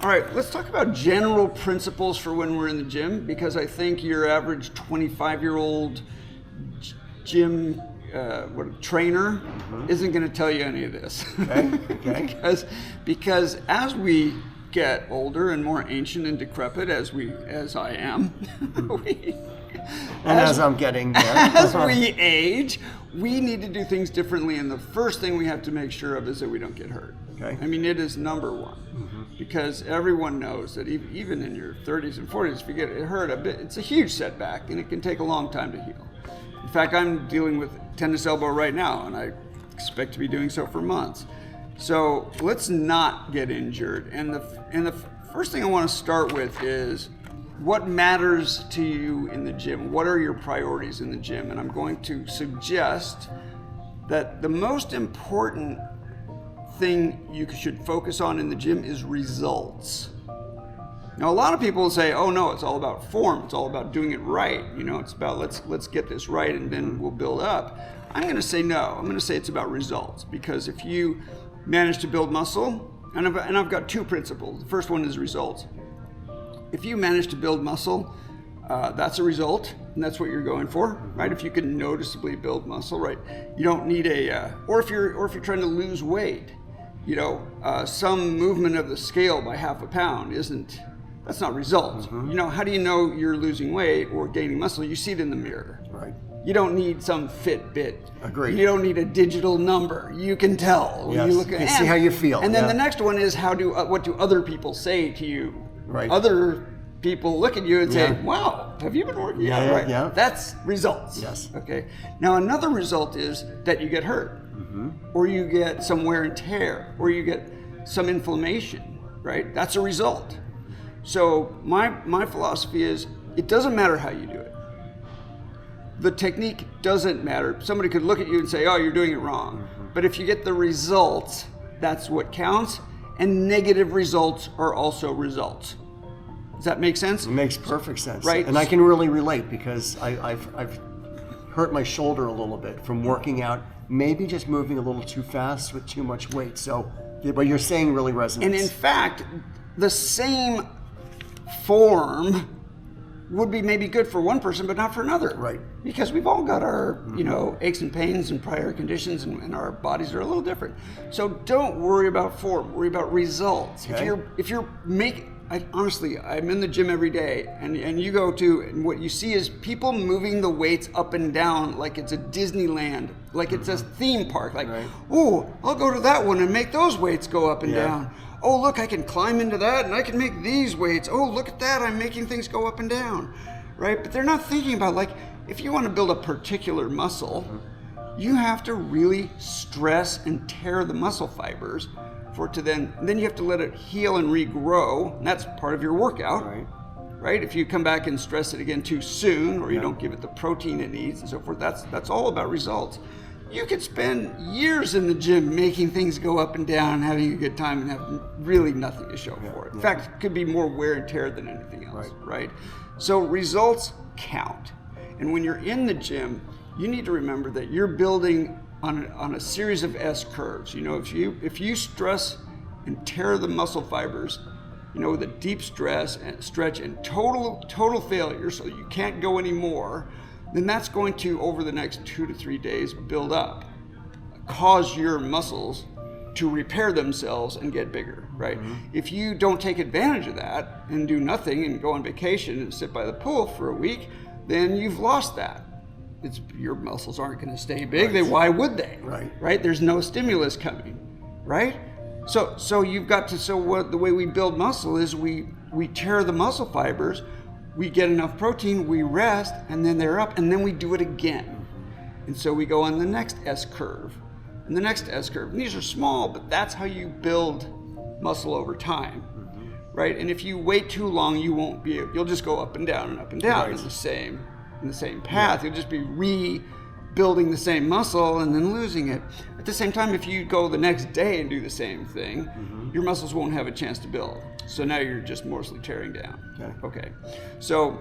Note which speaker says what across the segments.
Speaker 1: right, let's talk about general principles for when we're in the gym, because I think your average 25-year-old gym trainer isn't going to tell you any of this.
Speaker 2: Okay.
Speaker 1: because as we get older and more ancient and decrepit, as I am,
Speaker 2: as I'm getting there,
Speaker 1: as we age, we need to do things differently. And the first thing we have to make sure of is that we don't get hurt.
Speaker 2: Okay.
Speaker 1: I mean, it is number one, because everyone knows that even in your 30s and 40s, if you get hurt a bit, it's a huge setback, and it can take a long time to heal. In fact, I'm dealing with tennis elbow right now, and I expect to be doing so for months. So let's not get injured. And the first thing I want to start with is, what matters to you in the gym? What are your priorities in the gym? And I'm going to suggest that the most important thing you should focus on in the gym is results. Now, a lot of people will say, oh no, it's all about form, it's all about doing it right, it's about let's get this right and then we'll build up. I'm going to say no. I'm going to say it's about results, because if you manage to build muscle, and I've got two principles. The first one is results. If you manage to build muscle, that's a result, and that's what you're going for, right? If you can noticeably build muscle, right? You don't need or if you're trying to lose weight, some movement of the scale by half a pound that's not results. How do you know you're losing weight or gaining muscle? You see it in the mirror.
Speaker 2: Right.
Speaker 1: You don't need some Fitbit.
Speaker 2: Agreed.
Speaker 1: You don't need a digital number. You can tell when you look at it.
Speaker 2: See how you feel.
Speaker 1: And then the next one is what do other people say to you?
Speaker 2: Right.
Speaker 1: Other people look at you and say, wow, have you been working out? Right.
Speaker 2: Yeah.
Speaker 1: That's results.
Speaker 2: Yes.
Speaker 1: Okay. Now another result is that you get hurt, or you get some wear and tear, or you get some inflammation, right? That's a result. So my philosophy is, it doesn't matter how you do it. The technique doesn't matter. Somebody could look at you and say, oh, you're doing it wrong. But if you get the results, that's what counts. And negative results are also results. Does that make sense?
Speaker 2: It makes perfect sense.
Speaker 1: Right.
Speaker 2: And I can really relate, because I've hurt my shoulder a little bit from working out, maybe just moving a little too fast with too much weight. So what you're saying really resonates.
Speaker 1: And in fact, the same form would be maybe good for one person, but not for another.
Speaker 2: Right.
Speaker 1: Because we've all got our, aches and pains and prior conditions, and our bodies are a little different. So don't worry about form, worry about results.
Speaker 2: Okay.
Speaker 1: If you're honestly, I'm in the gym every day, and you go to, and what you see is people moving the weights up and down like it's a Disneyland, like it's a theme park. Like, oh, I'll go to that one and make those weights go up and down. Oh, look, I can climb into that and I can make these weights. Oh, look at that, I'm making things go up and down, right? But they're not thinking about, like, if you want to build a particular muscle, you have to really stress and tear the muscle fibers for it to then you have to let it heal and regrow, and that's part of your workout, right? If you come back and stress it again too soon, or you don't give it the protein it needs and so forth, that's all about results. You could spend years in the gym making things go up and down and having a good time and have really nothing to show for it. In fact, it could be more wear and tear than anything else, right? So results count. And when you're in the gym, you need to remember that you're building on a series of S curves. If you stress and tear the muscle fibers, with a deep stress and stretch and total failure, so you can't go anymore, then that's going to, over the next 2 to 3 days, build up, cause your muscles to repair themselves and get bigger, right? If you don't take advantage of that and do nothing and go on vacation and sit by the pool for a week, then you've lost that. Your muscles aren't going to stay big. Why would they? Right? There's no stimulus coming, right? So you've got to. The way we build muscle is we tear the muscle fibers. We get enough protein, we rest, and then they're up, and then we do it again. And so we go on the next S curve, and the next S curve. And these are small, but that's how you build muscle over time, right? And if you wait too long, you'll just go up and down in the same path. You'll just be rebuilding the same muscle and then losing it. At the same time, if you go the next day and do the same thing, your muscles won't have a chance to build. So now you're just mostly tearing down. Okay. So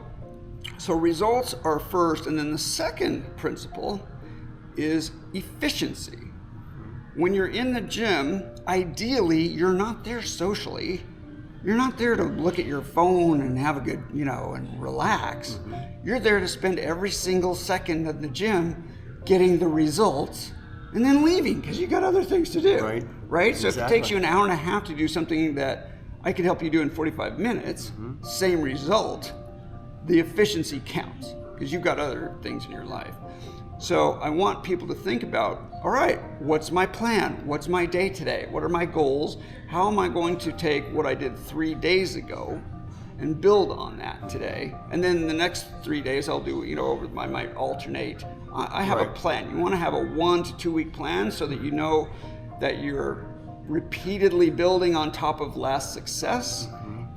Speaker 1: results are first, and then the second principle is efficiency. When you're in the gym, ideally, you're not there socially. You're not there to look at your phone and have a good, and relax. You're there to spend every single second of the gym getting the results and then leaving because you got other things to do. Right? So if it takes you an hour and a half to do something that I could help you do in 45 minutes, same result, the efficiency counts because you've got other things in your life. So I want people to think about, all right, what's my plan? What's my day today? What are my goals? How am I going to take what I did 3 days ago and build on that today? And then the next 3 days I'll do, I might alternate. I have a plan. You want to have a 1 to 2 week plan so that you know that you're repeatedly building on top of last success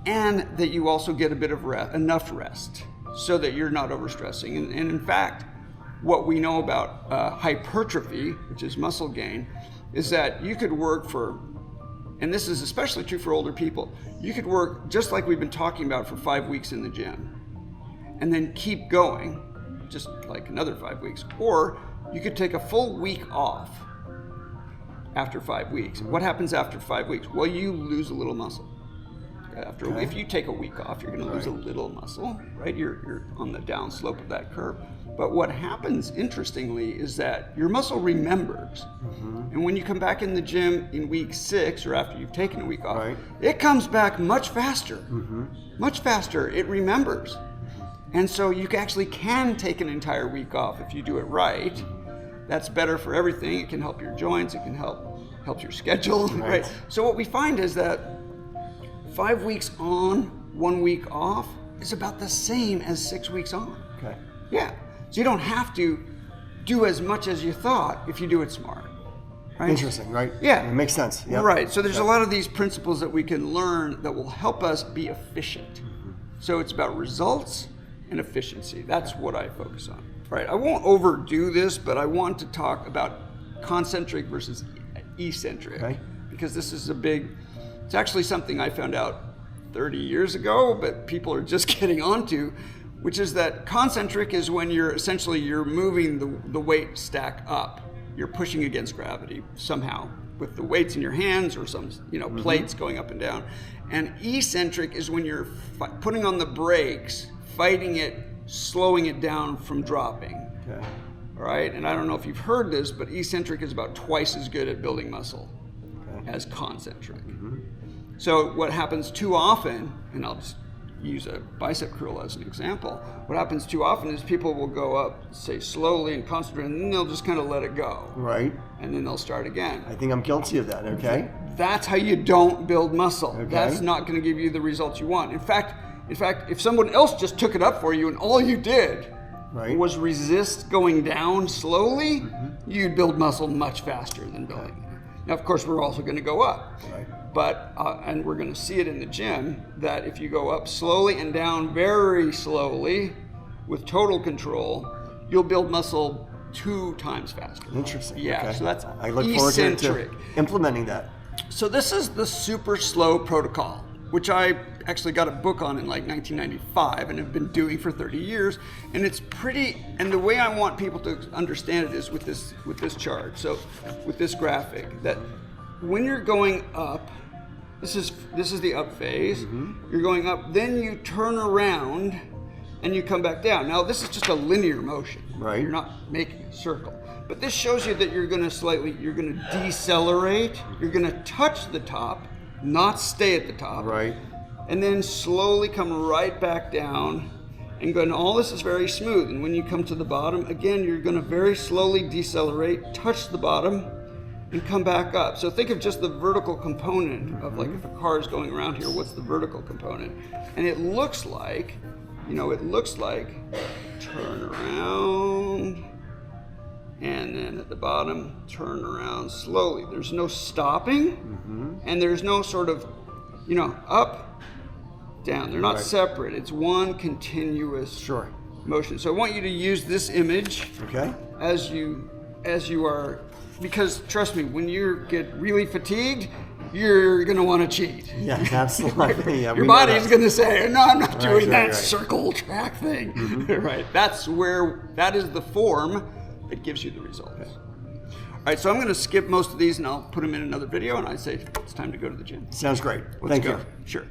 Speaker 1: and that you also get a bit of enough rest so that you're not overstressing. And in fact, what we know about hypertrophy, which is muscle gain, is that you could work for, and this is especially true for older people, you could work just like we've been talking about for 5 weeks in the gym and then keep going, just like another 5 weeks. Or you could take a full week off after 5 weeks. What happens after 5 weeks? Well, you lose a little muscle. If you take a week off, you're going to lose a little muscle, right? You're on the down slope of that curve. But what happens, interestingly, is that your muscle remembers. And when you come back in the gym in week 6 or after you've taken a week off, it comes back much faster. Much faster. It remembers. And so you actually can take an entire week off if you do it right. That's better for everything. It can help your joints. It can help your schedule, right? So what we find is that 5 weeks on, 1 week off is about the same as 6 weeks on. Yeah. So you don't have to do as much as you thought if you do it smart. Right?
Speaker 2: Interesting, right?
Speaker 1: Yeah.
Speaker 2: It makes sense.
Speaker 1: Right. So there's a lot of these principles that we can learn that will help us be efficient. So it's about results and efficiency. That's what I focus on. Right. I won't overdo this, but I want to talk about concentric versus eccentric because this is it's actually something I found out 30 years ago, but people are just getting onto, which is that concentric is when you're moving the weight stack up. You're pushing against gravity somehow with the weights in your hands or some plates going up and down. And eccentric is when you're putting on the brakes, fighting it, slowing it down from dropping. All right, and I don't know if you've heard this, but eccentric is about twice as good at building muscle as concentric. So what happens too often, and I'll just use a bicep curl as an example, what happens too often is people will go up, say slowly and concentrate, and then they'll just kind of let it go. And then they'll start again.
Speaker 2: I think I'm guilty of that,
Speaker 1: That's how you don't build muscle. That's not going to give you the results you want. In fact, if someone else just took it up for you and all you did was resist going down slowly, you'd build muscle much faster than building it. Now, of course, we're also going to go up. But, and we're going to see it in the gym, that if you go up slowly and down very slowly with total control, you'll build muscle 2 times faster.
Speaker 2: Interesting.
Speaker 1: Yeah, so that's
Speaker 2: I look forward to implementing that.
Speaker 1: So this is the super slow protocol, which I actually got a book on in like 1995 and have been doing for 30 years. And it's and the way I want people to understand it is with this chart. So with this graphic, that when you're going up, this is the up phase. You're going up, then you turn around and you come back down. Now this is just a linear motion. You're not making a circle. But this shows you that you're going to decelerate, you're going to touch the top, not stay at the top. And then slowly come right back down. And all this is very smooth. And when you come to the bottom, again, you're going to very slowly decelerate, touch the bottom, and come back up. So think of just the vertical component of, like, if a car is going around here, what's the vertical component? And it looks like, turn around, and then at the bottom, turn around slowly. There's no stopping, and there's no sort of, up, down. They're not separate. It's one continuous motion. So I want you to use this image as you are. Because trust me, when you get really fatigued, you're going to want to cheat.
Speaker 2: Yeah, absolutely.
Speaker 1: Your body's going to say, no, I'm not doing that circle track thing. That is the form that gives you the results. All right, so I'm going to skip most of these and I'll put them in another video and I say it's time to go to the gym.
Speaker 2: Sounds great.
Speaker 1: Let's go.
Speaker 2: Thank you.
Speaker 1: Sure.